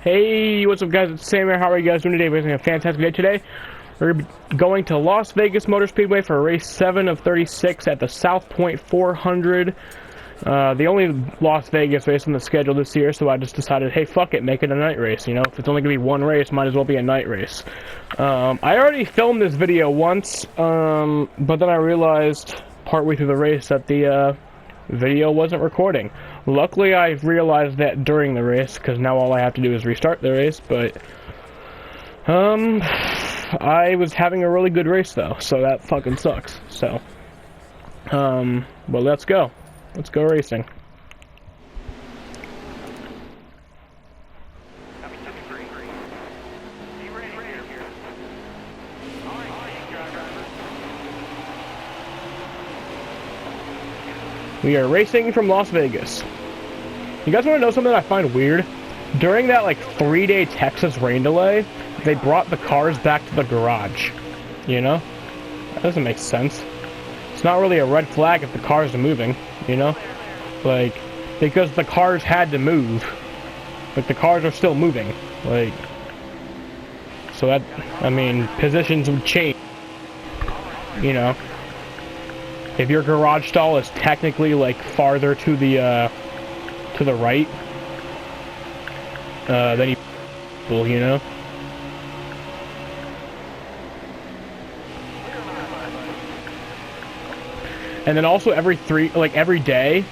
Hey, what's up guys, it's Sam here. How are you guys doing today? We're having a fantastic day today. We're going to Las Vegas Motor Speedway for race 7 of 36 at the South Point 400. The only Las Vegas race on the schedule this year, so I just decided, hey, fuck it, make it a night race. You know, if it's only going to be one race, might as well be a night race. I already filmed this video once, but then I realized partway through the race that the video wasn't recording. Luckily, I realized that during the race, because now all I have to do is restart the race, but I was having a really good race, though, so that fucking sucks. So, well, let's go. Let's go racing. We are racing from Las Vegas. You guys want to know something I find weird? During that, like, 3-day Texas rain delay, they brought the cars back to the garage. You know? That doesn't make sense. It's not really a red flag if the cars are moving, you know? Like, because the cars had to move. But the cars are still moving. Like, so that, I mean, positions would change. You know? If your garage stall is technically, like, farther to the right, then you know? And then also every day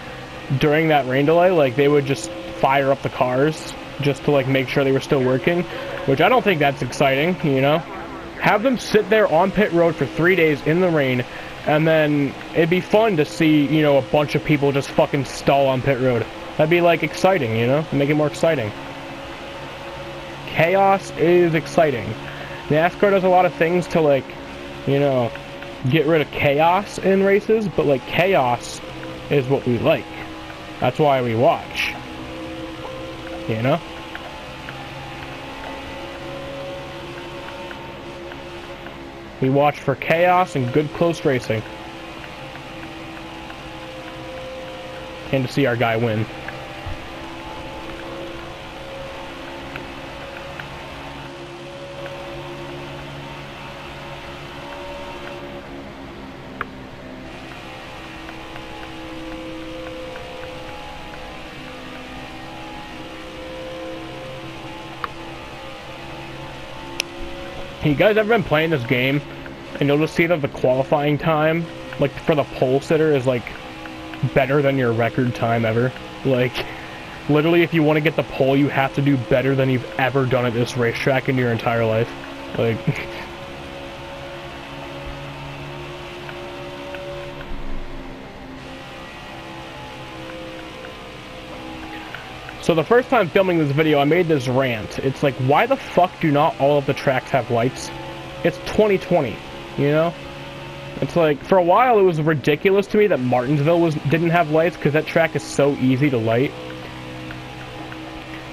during that rain delay, like, they would just fire up the cars just to, like, make sure they were still working, which I don't think that's exciting, you know? Have them sit there on pit road for 3 days in the rain, and then it'd be fun to see, you know, a bunch of people just fucking stall on pit road. That'd be, like, exciting, you know? Make it more exciting. Chaos is exciting. NASCAR does a lot of things to, like, you know, get rid of chaos in races, but, like, chaos is what we like. That's why we watch. You know? We watch for chaos and good close racing. And to see our guy win. You guys ever been playing this game, and you'll just see that the qualifying time, like, for the pole sitter is, like, better than your record time ever? Like, literally, if you want to get the pole, you have to do better than you've ever done at this racetrack in your entire life. Like... So the first time filming this video, I made this rant. It's like, why the fuck do not all of the tracks have lights? It's 2020, you know? It's like, for a while it was ridiculous to me that Martinsville didn't have lights, because that track is so easy to light.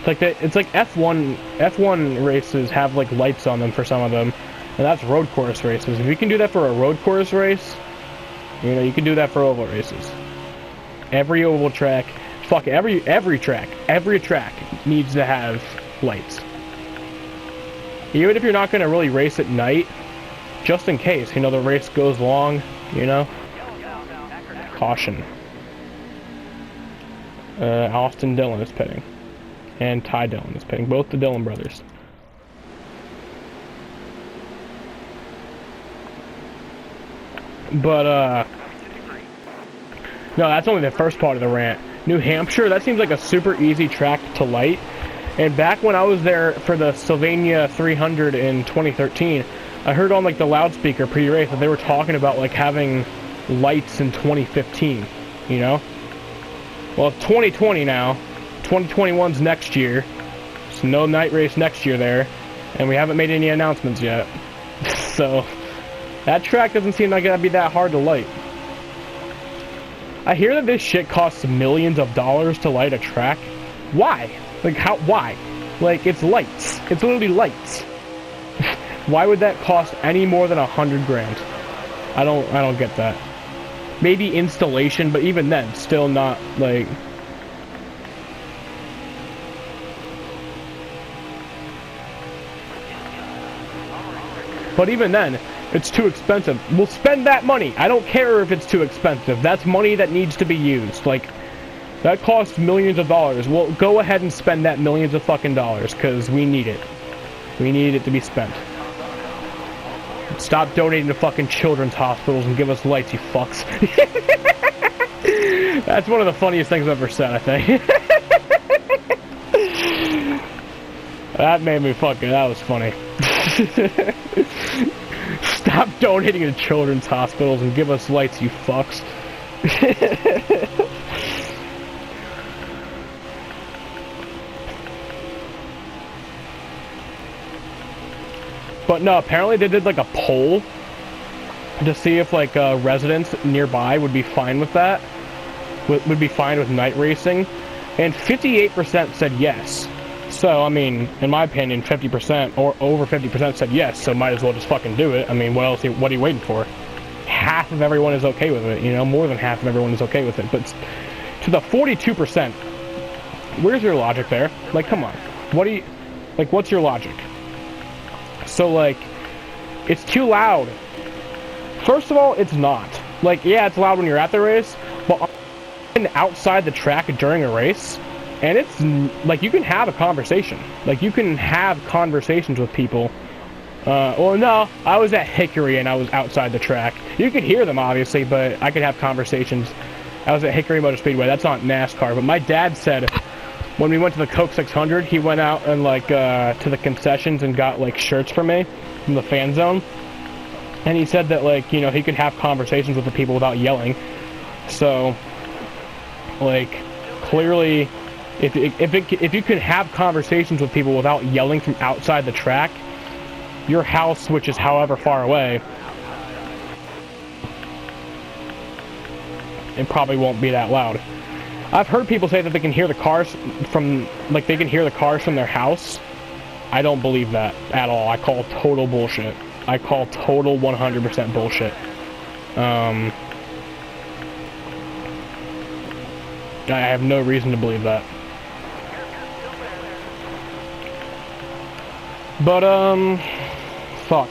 It's like F1 races have, like, lights on them for some of them, and that's road course races. If you can do that for a road course race, you know, you can do that for oval races. Every oval track... Fuck, every track needs to have lights. Even if you're not going to really race at night, just in case, you know, the race goes long, you know? Caution. Austin Dillon is pitting. And Ty Dillon is pitting. Both the Dillon brothers. But, no, that's only the first part of the rant. New Hampshire, that seems like a super easy track to light. And back when I was there for the Sylvania 300 in 2013, I heard on, like, the loudspeaker pre-race that they were talking about, like, having lights in 2015, you know? Well, it's 2020 now. 2021's next year. So no night race next year there. And we haven't made any announcements yet. So, that track doesn't seem like it'd be that hard to light. I hear that this shit costs millions of dollars to light a track. Why? Like, how? Why? Like, it's lights. It's literally lights. Why would that cost any more than $100 grand? I don't get that. Maybe installation, but even then, still not, like... But even then, it's too expensive. We'll spend that money. I don't care if it's too expensive. That's money that needs to be used. Like, that costs millions of dollars. Well, go ahead and spend that millions of fucking dollars, because we need it. We need it to be spent. Stop donating to fucking children's hospitals and give us lights, you fucks. That's one of the funniest things I've ever said, I think. That made me fucking... That was funny. Stop donating to children's hospitals and give us lights, you fucks. But no, apparently they did like a poll to see if like residents nearby would be fine with that. Would be fine with night racing. And 58% said yes. So, I mean, in my opinion, 50% or over 50% said yes, so might as well just fucking do it. I mean, what are you waiting for? Half of everyone is okay with it, you know? More than half of everyone is okay with it. But to the 42%, where's your logic there? Like, come on. What's your logic? So, like, it's too loud. First of all, it's not. Like, yeah, it's loud when you're at the race, but outside the track during a race, and it's, like, you can have a conversation. Like, you can have conversations with people. Well, no, I was at Hickory and I was outside the track. You could hear them, obviously, but I could have conversations. I was at Hickory Motor Speedway. That's not NASCAR, but my dad said when we went to the Coke 600, he went out and, like, to the concessions and got, like, shirts for me from the fan zone. And he said that, like, you know, he could have conversations with the people without yelling. So, like, clearly... If you can have conversations with people without yelling from outside the track, your house, which is however far away, it probably won't be that loud. I've heard people say that they can hear the cars from their house. I don't believe that at all. I call total bullshit. I call total 100% bullshit. I have no reason to believe that. But, fuck.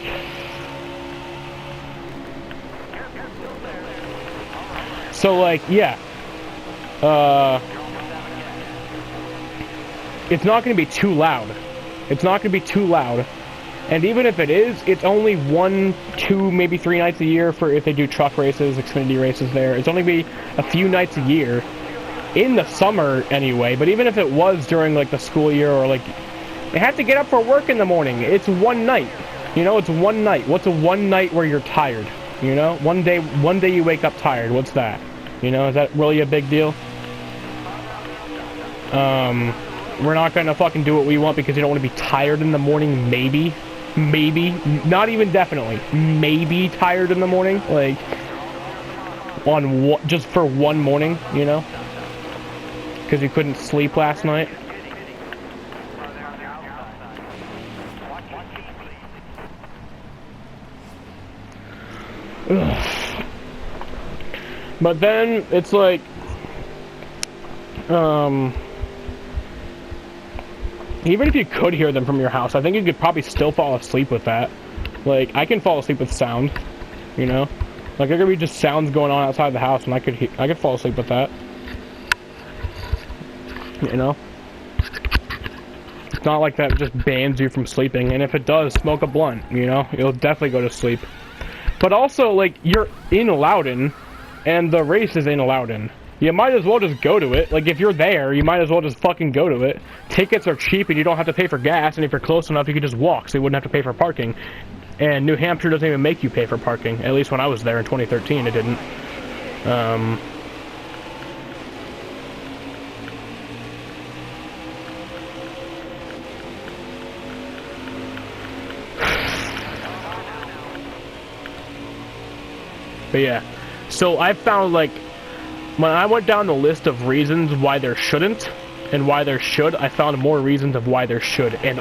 So, like, yeah. It's not going to be too loud. It's not going to be too loud. And even if it is, it's only 1, 2, maybe 3 nights a year for if they do truck races, Xfinity races there. It's only be a few nights a year. In the summer, anyway. But even if it was during, like, the school year or, like... They have to get up for work in the morning. It's one night. You know, it's one night. What's a one night where you're tired? You know? One day you wake up tired. What's that? You know, is that really a big deal? We're not gonna fucking do what we want because you don't want to be tired in the morning, maybe. Maybe. Not even definitely. Maybe tired in the morning. Like, just for one morning, you know? Because you couldn't sleep last night. Ugh. But then it's like, even if you could hear them from your house, I think you could probably still fall asleep with that. Like, I can fall asleep with sound, you know? Like, there could be just sounds going on outside the house, and I could fall asleep with that. You know? It's not like that just bans you from sleeping, and if it does, smoke a blunt, you know? You'll definitely go to sleep. But also, like, you're in Loudon, and the race is in Loudon. You might as well just go to it. Like, if you're there, you might as well just fucking go to it. Tickets are cheap, and you don't have to pay for gas, and if you're close enough, you can just walk, so you wouldn't have to pay for parking. And New Hampshire doesn't even make you pay for parking. At least when I was there in 2013, it didn't. But yeah, so I found, like, when I went down the list of reasons why there shouldn't and why there should, I found more reasons of why there should. And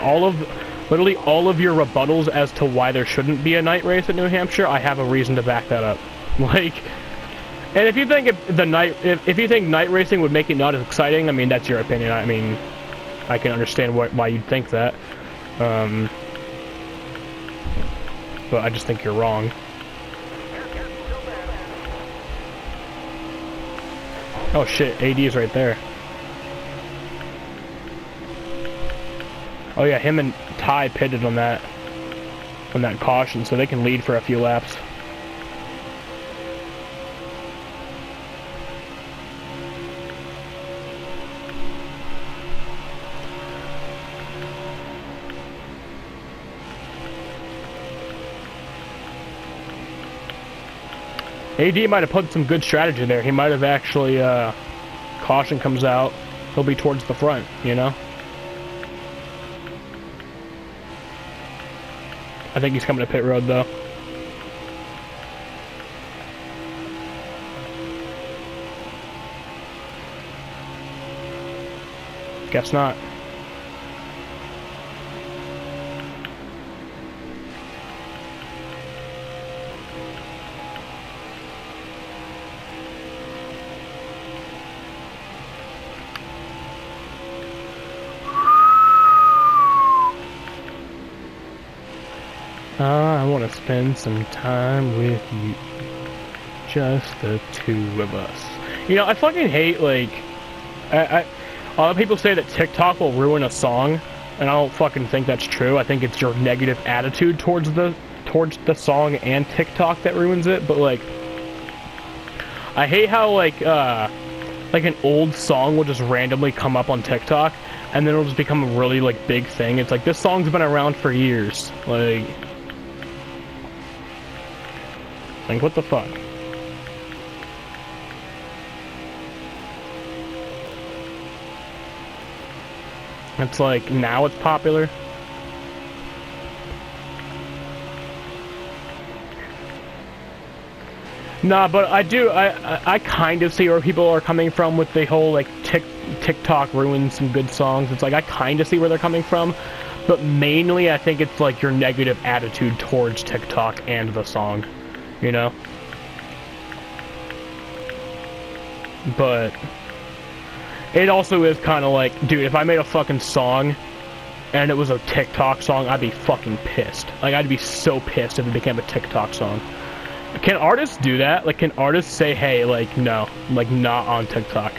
literally all of your rebuttals as to why there shouldn't be a night race at New Hampshire, I have a reason to back that up. Like, and if you think if you think night racing would make it not as exciting, I mean, that's your opinion. I mean, I can understand why you'd think that. but I just think you're wrong. Oh shit, AD is right there. Oh yeah, him and Ty pitted on that caution, so they can lead for a few laps. AD might have put some good strategy there. He might have actually, caution comes out, he'll be towards the front, you know? I think he's coming to pit road, though. Guess not. I want to spend some time with you. Just the two of us. You know, I fucking hate, like... a lot of people say that TikTok will ruin a song, and I don't fucking think that's true. I think it's your negative attitude towards the song and TikTok that ruins it, but, like... I hate how, like an old song will just randomly come up on TikTok, and then it'll just become a really, like, big thing. It's like, this song's been around for years. Like, what the fuck? It's like, now it's popular. Nah, but I kind of see where people are coming from with the whole, like, TikTok ruins some good songs. It's like, I kind of see where they're coming from, but mainly I think it's, like, your negative attitude towards TikTok and the song, you know? But it also is kind of like, dude, if I made a fucking song and it was a TikTok song, I'd be fucking pissed. Like, I'd be so pissed if it became a TikTok song. Can artists do that? Like, can artists say, hey, like, no, like, not on TikTok?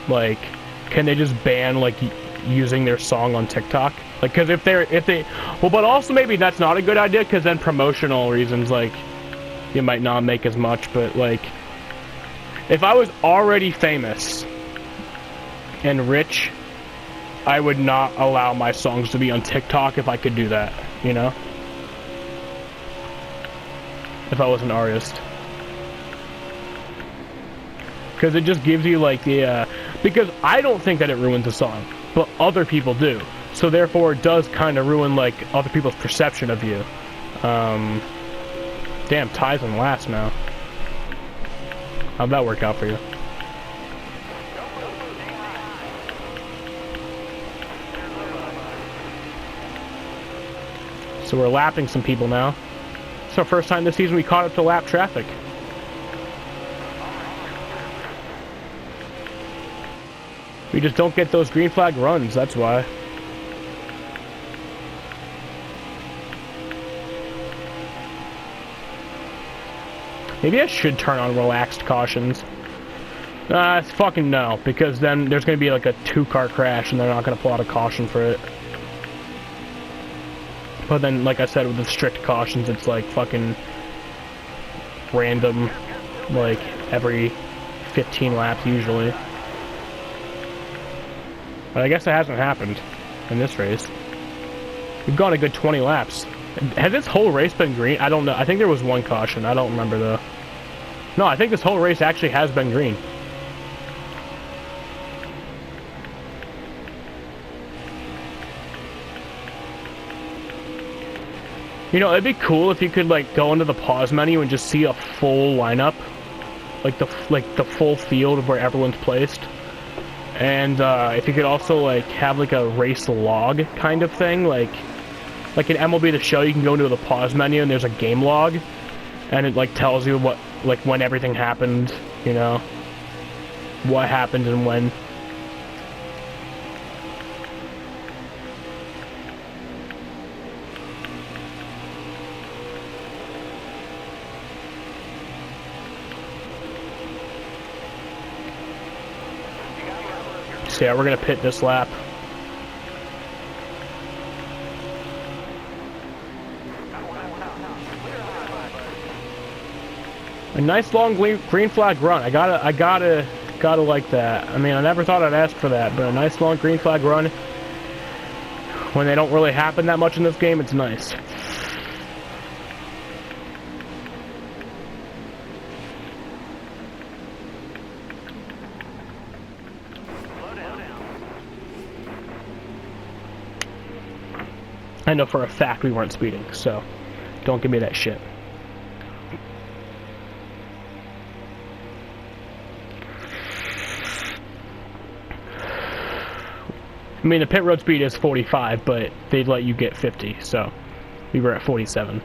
Like, can they just ban, like, using their song on TikTok? Like, because if they, well, but also maybe that's not a good idea, because then promotional reasons, like, you might not make as much, but, like, if I was already famous and rich, I would not allow my songs to be on TikTok if I could do that, you know? If I was an artist. Because it just gives you, like, the, because I don't think that it ruins a song, but other people do. So therefore it does kind of ruin, like, other people's perception of you. Damn, Ty's in last now. How'd that work out for you? So we're lapping some people now. It's our first time this season we caught up to lap traffic. We just don't get those green flag runs, that's why. Maybe I should turn on relaxed cautions. It's fucking no, because then there's going to be like a 2-car crash and they're not going to pull out a caution for it. But then, like I said, with the strict cautions, it's like fucking random, like every 15 laps usually. But I guess it hasn't happened in this race. We've gone a good 20 laps. Has this whole race been green? I don't know. I think there was one caution. I don't remember though. No, I think this whole race actually has been green. You know, it'd be cool if you could, like, go into the pause menu and just see a full lineup. Like the full field of where everyone's placed. And, if you could also, like, have, like, a race log kind of thing. Like in MLB The Show, you can go into the pause menu and there's a game log. And it, like, tells you what, like, when everything happened, you know. What happened and when. So yeah, we're gonna pit this lap. A nice long green flag run. I gotta like that. I mean, I never thought I'd ask for that, but a nice long green flag run, when they don't really happen that much in this game, it's nice. I know for a fact we weren't speeding, so don't give me that shit. I mean, the pit road speed is 45, but they'd let you get 50, so we were at 47.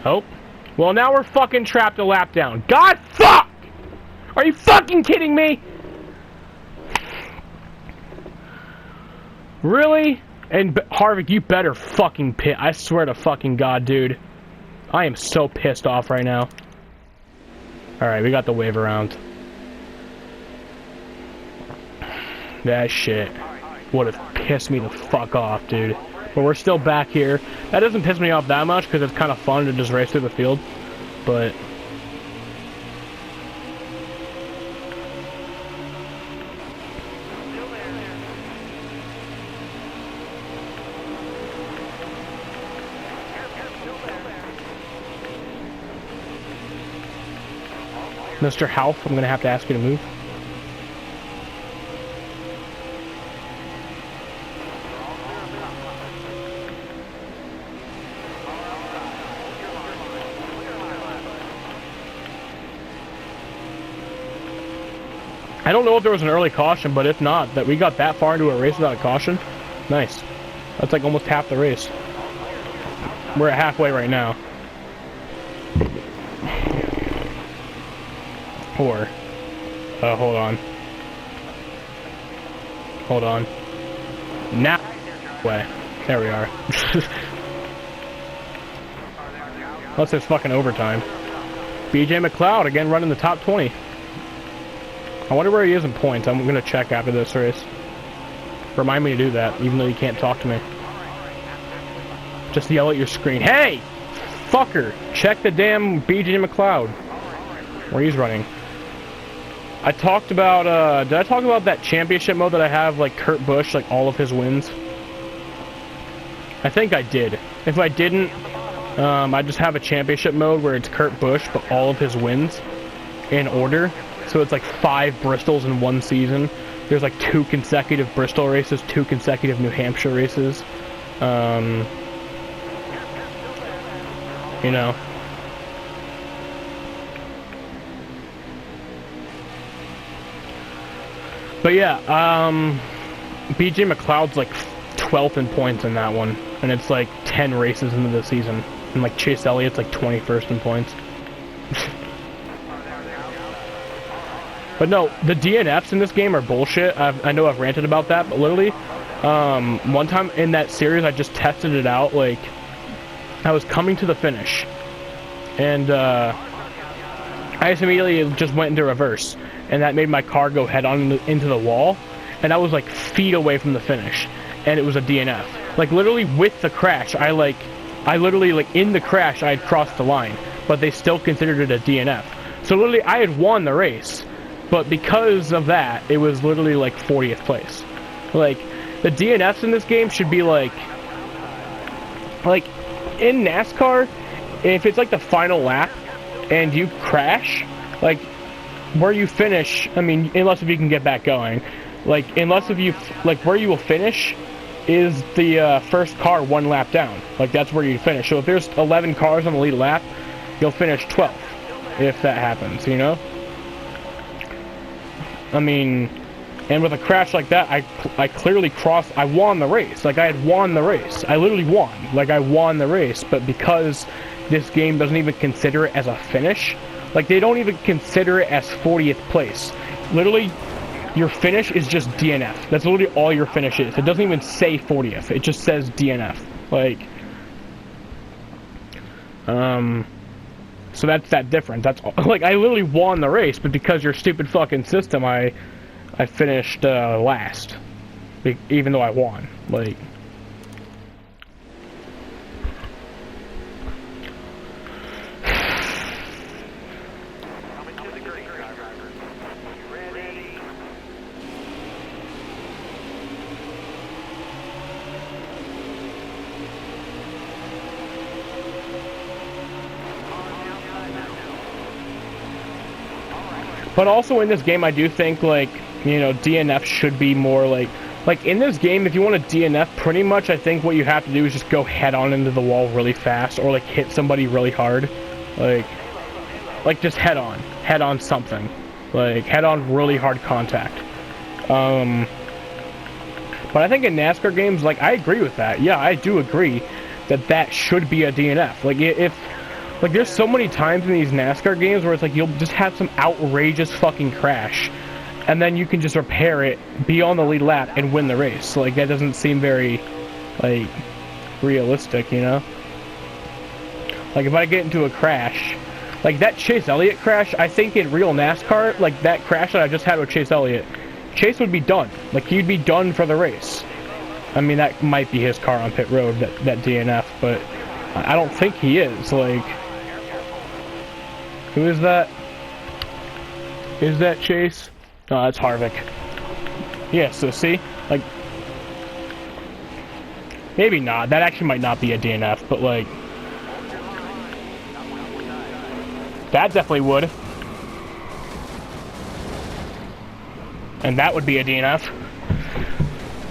Oh. Well, now we're fucking trapped a lap down. God fuck! Are you fucking kidding me? Really? And Harvick, you better fucking pit. I swear to fucking God, dude. I am so pissed off right now. Alright, we got the wave around. That shit would have pissed me the fuck off, dude. But we're still back here. That doesn't piss me off that much because it's kind of fun to just race through the field. But Mr. Half, I'm gonna have to ask you to move. I don't know if there was an early caution, but if not, that we got that far into a race without a caution, nice. That's like almost half the race. We're at halfway right now. Or, hold on. Hold on. Now, way. There we are. Unless it's fucking overtime. BJ McLeod again running the top 20. I wonder where he is in points. I'm gonna check after this race. Remind me to do that, even though you can't talk to me. Just yell at your screen. Hey! Fucker! Check the damn BJ McLeod. Where he's running. I talked about, did I talk about that championship mode that I have, like Kurt Busch, like all of his wins? I think I did. If I didn't, I just have a championship mode where it's Kurt Busch, but all of his wins in order. So it's like 5 Bristols in one season. There's like 2 consecutive Bristol races, 2 consecutive New Hampshire races. You know. But yeah, BJ McLeod's like 12th in points in that one. And it's like 10 races into the season. And like Chase Elliott's like 21st in points. But no, the DNFs in this game are bullshit. I know I've ranted about that, but literally, one time in that series, I just tested it out. Like, I was coming to the finish, and I just immediately just went into reverse, and that made my car go head on into the wall, and I was like feet away from the finish, and it was a DNF. Like literally with the crash, I literally like in the crash I had crossed the line, but they still considered it a DNF. So literally I had won the race. But because of that, it was literally like 40th place. Like, the DNFs in this game should be like in NASCAR, if it's like the final lap and you crash, like where you finish, I mean, unless if you can get back going, like unless if you, like where you will finish is the first car 1 lap down. Like that's where you finish. So if there's 11 cars on the lead lap, you'll finish 12th if that happens, you know? I mean, And with a crash like that, I clearly crossed. I won the race. Like I had won the race. I literally won. Like I won the race. But because this game doesn't even consider it as a finish, like they don't even consider it as 40th place. Literally, your finish is just DNF. That's literally all your finish is. It doesn't even say 40th. It just says DNF. Like, so that's that difference. That's all. Like I literally won the race, but because your stupid fucking system, I finished last, even though I won. Like, but also in this game, I do think, like, you know, DNF should be more like in this game, if you want to DNF, pretty much I think what you have to do is just go head on into the wall really fast, or like hit somebody really hard, like just head on something, like head on really hard contact. But I think in NASCAR games, like I agree with that. Yeah, I do agree that should be a DNF. Like if like, there's so many times in these NASCAR games where it's like you'll just have some outrageous fucking crash, and then you can just repair it, be on the lead lap, and win the race. Like, that doesn't seem very, like, realistic, you know? Like, if I get into a crash, like that Chase Elliott crash, I think in real NASCAR, like that crash that I just had with Chase Elliott, Chase would be done. Like, he'd be done for the race. I mean, that might be his car on pit road, that DNF, but I don't think he is. Like, who is that? Is that Chase? No, that's Harvick. Yeah, so see? Like, maybe not. That actually might not be a DNF, but like, that definitely would. And that would be a DNF.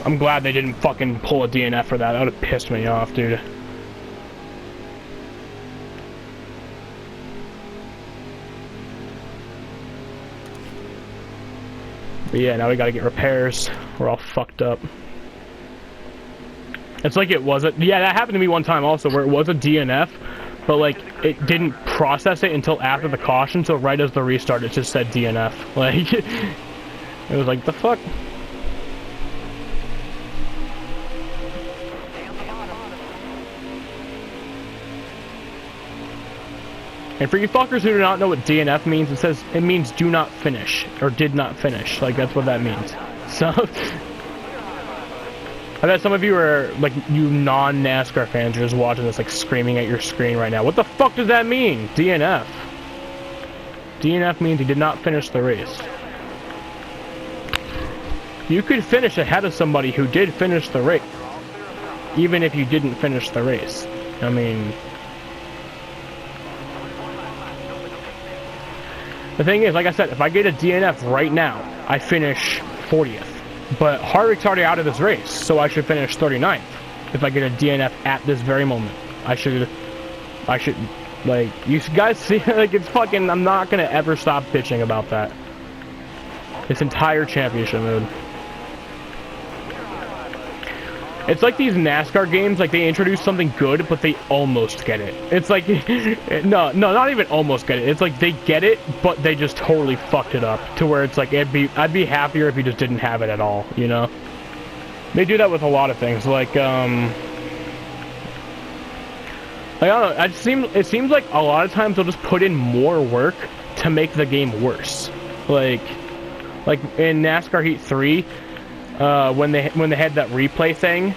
I'm glad they didn't fucking pull a DNF for that. That would have pissed me off, dude. But yeah, now we gotta get repairs. We're all fucked up. It's like it wasn't. Yeah, that happened to me one time also, where it was a DNF, but like it didn't process it until after the caution. So right as the restart, it just said DNF. Like it was like, the fuck. And for you fuckers who do not know what DNF means, it means do not finish, or did not finish. Like, that's what that means. So, I bet some of you are, like, you non-NASCAR fans are just watching this, like, screaming at your screen right now. What the fuck does that mean? DNF. DNF means he did not finish the race. You could finish ahead of somebody who did finish the race, even if you didn't finish the race. I mean, the thing is, like I said, if I get a DNF right now, I finish 40th. But Harvick's already out of this race, so I should finish 39th. If I get a DNF at this very moment, I should, like, you guys see, like, it's fucking, I'm not gonna ever stop bitching about that. This entire championship mode. It's like these NASCAR games, like they introduce something good, but they almost get it. It's like, no, not even almost get it. It's like they get it, but they just totally fucked it up to where it's like, I'd be happier if you just didn't have it at all, you know? They do that with a lot of things, like, I don't know, it seems like a lot of times they'll just put in more work to make the game worse. Like in NASCAR Heat 3, when they had that replay thing,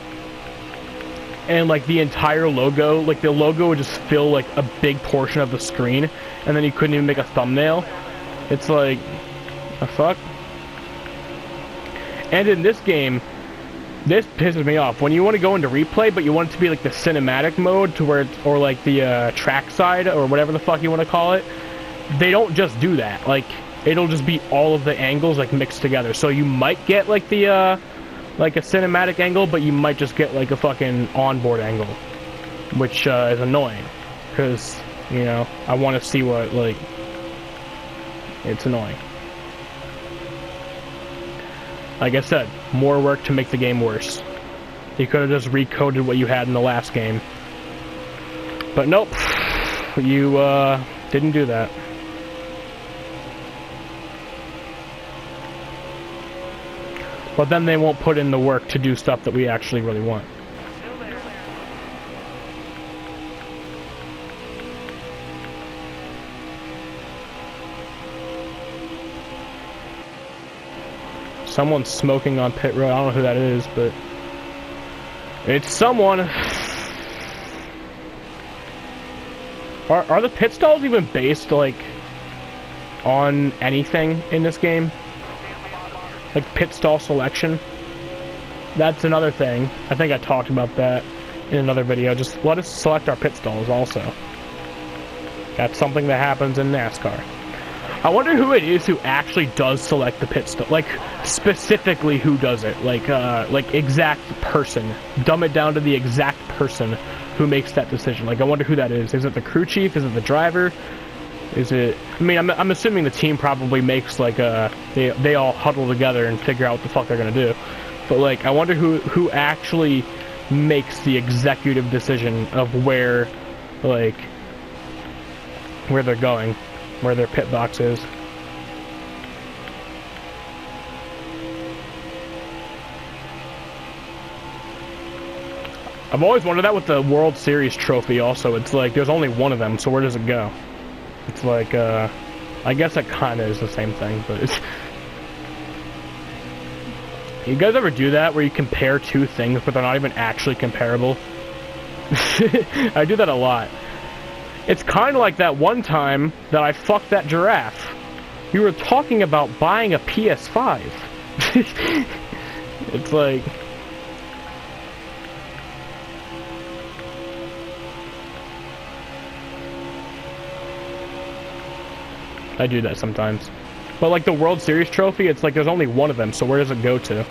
and like the entire logo, like the logo would just fill like a big portion of the screen, and then you couldn't even make a thumbnail. It's like, the fuck? And in this game, this pisses me off. When you want to go into replay, but you want it to be like the cinematic mode, to where it's, or like the track side, or whatever the fuck you want to call it, they don't just do that. Like, it'll just be all of the angles like mixed together. So you might get like the like a cinematic angle, but you might just get like a fucking onboard angle, which is annoying, because, you know, I want to see what, like, it's annoying. Like I said, more work to make the game worse. You could have just recoded what you had in the last game. But nope, you didn't do that. But then they won't put in the work to do stuff that we actually really want. Someone's smoking on pit road. I don't know who that is, but it's someone. Are the pit stalls even based, like, on anything in this game? Like, pit stall selection? That's another thing. I think I talked about that in another video. Just let us select our pit stalls also. That's something that happens in NASCAR. I wonder who it is who actually does select the pit stall. Like, specifically who does it. Like exact person. Dumb it down to the exact person who makes that decision. Like, I wonder who that is. Is it the crew chief? Is it the driver? Is it... I mean, I'm assuming the team probably makes, like, they all huddle together and figure out what the fuck they're gonna do. But, like, I wonder who actually makes the executive decision of where, like, where they're going. Where their pit box is. I've always wondered that with the World Series trophy also. It's like, there's only one of them, so where does it go? It's like, I guess it kind of is the same thing, but it's... You guys ever do that, where you compare two things, but they're not even actually comparable? I do that a lot. It's kind of like that one time that I fucked that giraffe. You were talking about buying a PS5. It's like... I do that sometimes. But like the World Series trophy, it's like there's only one of them, so where does it go to?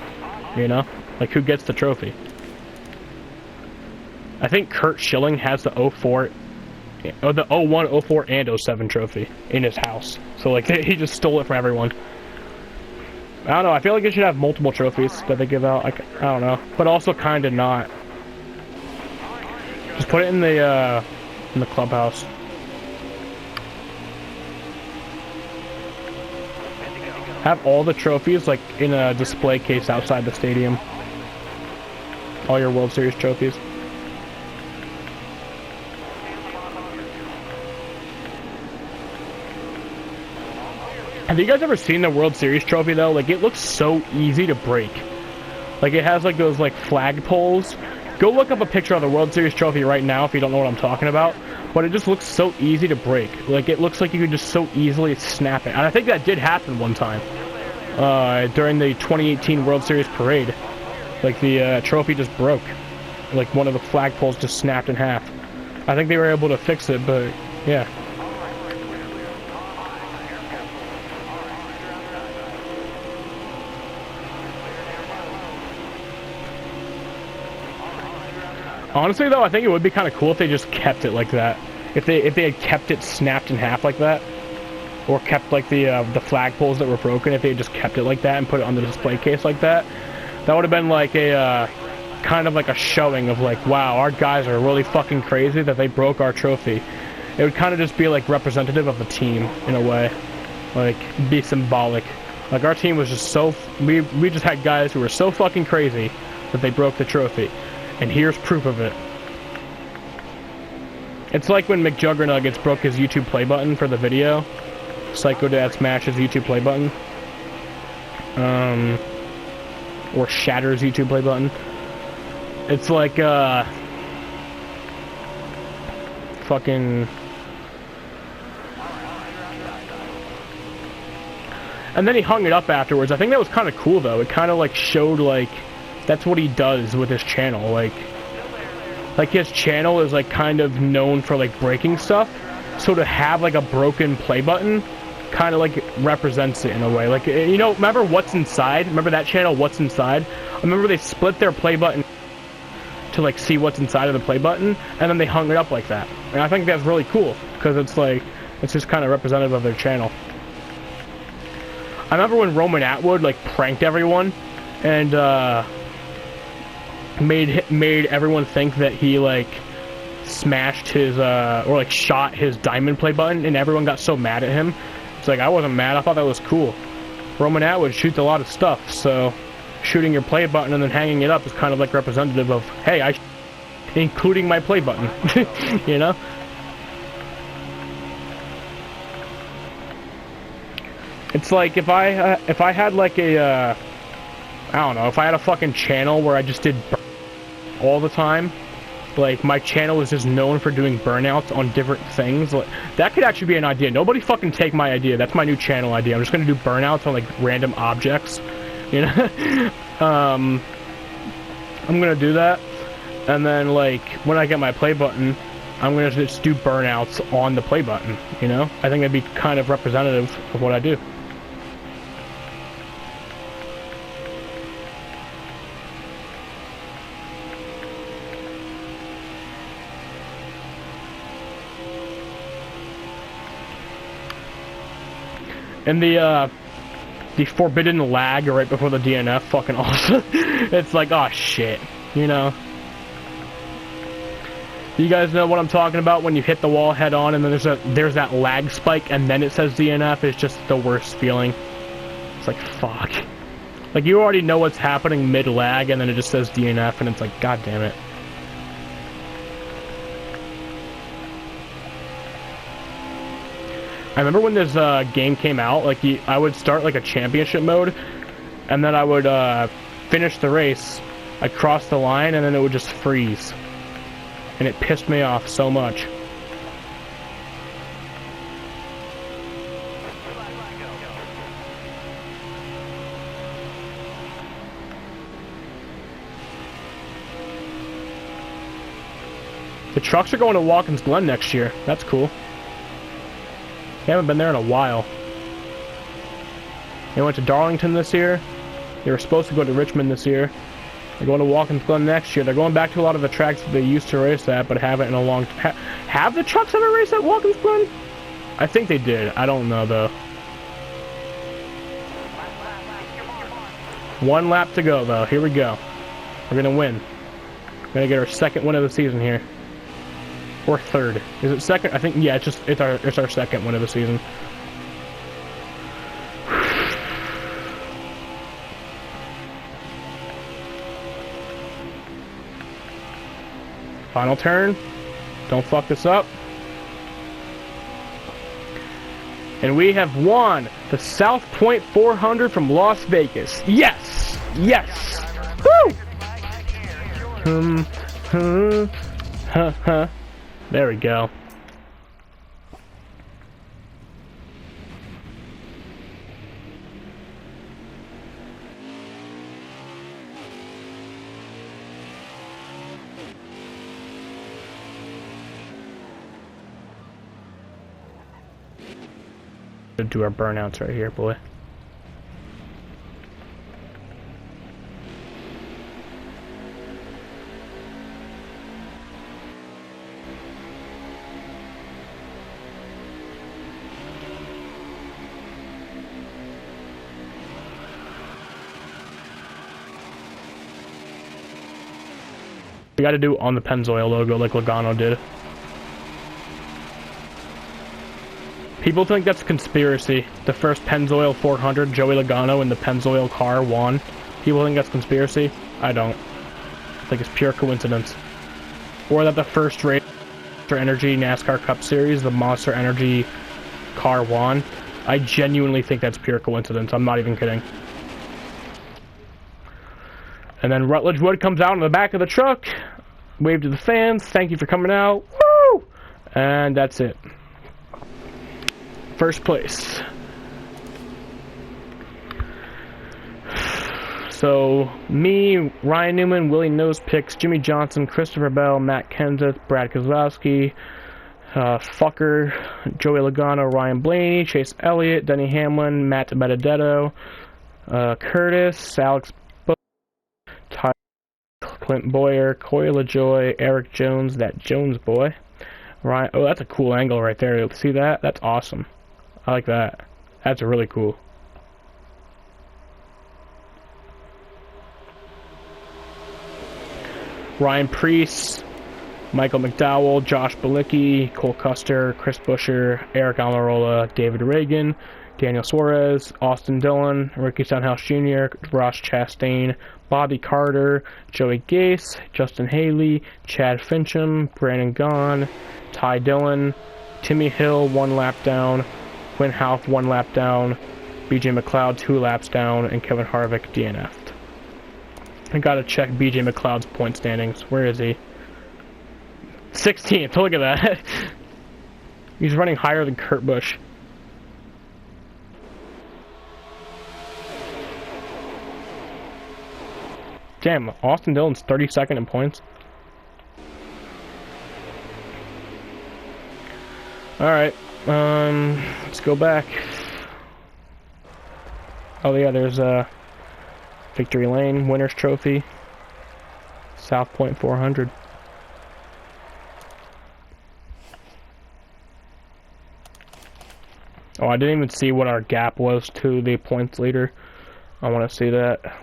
You know? Like, who gets the trophy? I think Kurt Schilling has the 04... Oh, the 01, 04, and 07 trophy in his house. So, like, he just stole it from everyone. I don't know, I feel like it should have multiple trophies that they give out. Like, I don't know. But also kind of not. Just put it in the clubhouse. Have all the trophies, like, in a display case outside the stadium. All your World Series trophies. Have you guys ever seen the World Series trophy, though? Like, it looks so easy to break. Like, it has, like, those, like, flag poles. Go look up a picture of the World Series trophy right now if you don't know what I'm talking about. But it just looks so easy to break. Like, it looks like you could just so easily snap it. And I think that did happen one time. During the 2018 World Series parade. Like, the trophy just broke. Like, one of the flag poles just snapped in half. I think they were able to fix it, but, yeah. Honestly, though, I think it would be kind of cool if they just kept it like that. If they had kept it snapped in half like that, or kept like the flagpoles that were broken, if they had just kept it like that and put it on the display case like that, that would have been like a kind of like a showing of like, wow, our guys are really fucking crazy that they broke our trophy. It would kind of just be like representative of the team in a way, like be symbolic. Like our team was just so we just had guys who were so fucking crazy that they broke the trophy. And here's proof of it. It's like when McJuggernuggets broke his YouTube play button for the video. Psycho Dad smashed his YouTube play button. Or shatters YouTube play button. It's like, fucking... And then he hung it up afterwards. I think that was kind of cool, though. It kind of, like, showed, like... That's what he does with his channel, like his channel is like kind of known for like breaking stuff, so to have like a broken play button kind of like represents it in a way. Like, you know, remember What's Inside? Remember that channel, What's Inside? I remember they split their play button to like see what's inside of the play button, and then they hung it up like that. And I think that's really cool, because it's like, it's just kind of representative of their channel. I remember when Roman Atwood like pranked everyone and made everyone think that he like smashed his or like shot his diamond play button, and everyone got so mad at him. It's like, I wasn't mad, I thought that was cool. Roman Atwood shoots a lot of stuff, so shooting your play button and then hanging it up is kind of like representative of, hey, including my play button. You know? It's like if I had like a I don't know, if I had a fucking channel where I just did all the time, like my channel was just known for doing burnouts on different things, like, that could actually be an idea. Nobody fucking take my idea. That's my new channel idea. I'm just gonna do burnouts on like random objects, you know. I'm gonna do that, and then like when I get my play button, I'm gonna just do burnouts on the play button, you know. I think that'd be kind of representative of what I do. And the forbidden lag right before the DNF, fucking awesome. It's like, oh shit, you know. You guys know what I'm talking about when you hit the wall head on and then there's that lag spike and then it says DNF. It's just the worst feeling. It's like, fuck. Like, you already know what's happening mid-lag and then it just says DNF and it's like, god damn it. I remember when this game came out, like, I would start like a championship mode, and then I would finish the race, I'd cross the line, and then it would just freeze. And it pissed me off so much. The trucks are going to Watkins Glen next year. That's cool. They haven't been there in a while. They went to Darlington this year. They were supposed to go to Richmond this year. They're going to Watkins Glen next year. They're going back to a lot of the tracks that they used to race at, but haven't in a long time. Have the trucks ever raced at Watkins Glen? I think they did. I don't know, though. One lap to go, though. Here we go. We're going to win. We're going to get our second win of the season here. Or third. Is it second? I think, yeah, it's our second win of the season. Final turn. Don't fuck this up. And we have won the South Point 400 from Las Vegas. Yes! Yes! Woo! There we go. Do our burnouts right here, boy. We gotta do on the Pennzoil logo like Logano did. People think that's conspiracy. The first Pennzoil 400, Joey Logano in the Pennzoil car won. People think that's conspiracy. I don't. I think it's pure coincidence. Or that the first race Monster Energy NASCAR Cup Series, the Monster Energy car won. I genuinely think that's pure coincidence. I'm not even kidding. And then Rutledge Wood comes out in the back of the truck. Wave to the fans. Thank you for coming out. Woo! And that's it. First place. So, me, Ryan Newman, Willie Nosepicks, Jimmy Johnson, Christopher Bell, Matt Kenseth, Brad Kozlowski, Fucker, Joey Logano, Ryan Blaney, Chase Elliott, Denny Hamlin, Matt Benedetto, Curtis, Alex Book, Ty, Clint Boyer, Coy LaJoy, Eric Jones, that Jones boy. Ryan, oh, that's a cool angle right there. See that? That's awesome. I like that. That's really cool. Ryan Preece, Michael McDowell, Josh Balicki, Cole Custer, Chris Buescher, Eric Almirola, David Reagan, Daniel Suarez, Austin Dillon, Ricky Stenhouse Jr., Ross Chastain, Bobby Carter, Joey Gase, Justin Haley, Chad Fincham, Brandon Gaughan, Ty Dillon, Timmy Hill 1 lap down, Quinn Houff 1 lap down, BJ McLeod 2 laps down, and Kevin Harvick DNF'd. I gotta check BJ McLeod's point standings. Where is he? 16th. Look at that. He's running higher than Kurt Busch. Damn, Austin Dillon's 32nd in points. Alright, let's go back. Oh yeah, there's a Victory Lane Winners Trophy, South Point 400. Oh, I didn't even see what our gap was to the points leader. I want to see that.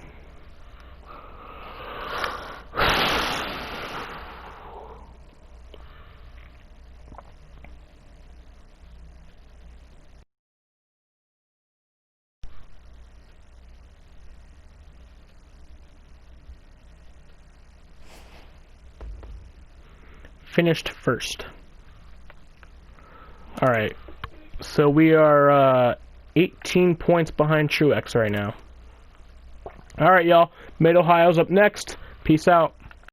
Finished first. Alright, so we are 18 points behind Truex right now. Alright, y'all. Mid-Ohio's up next. Peace out.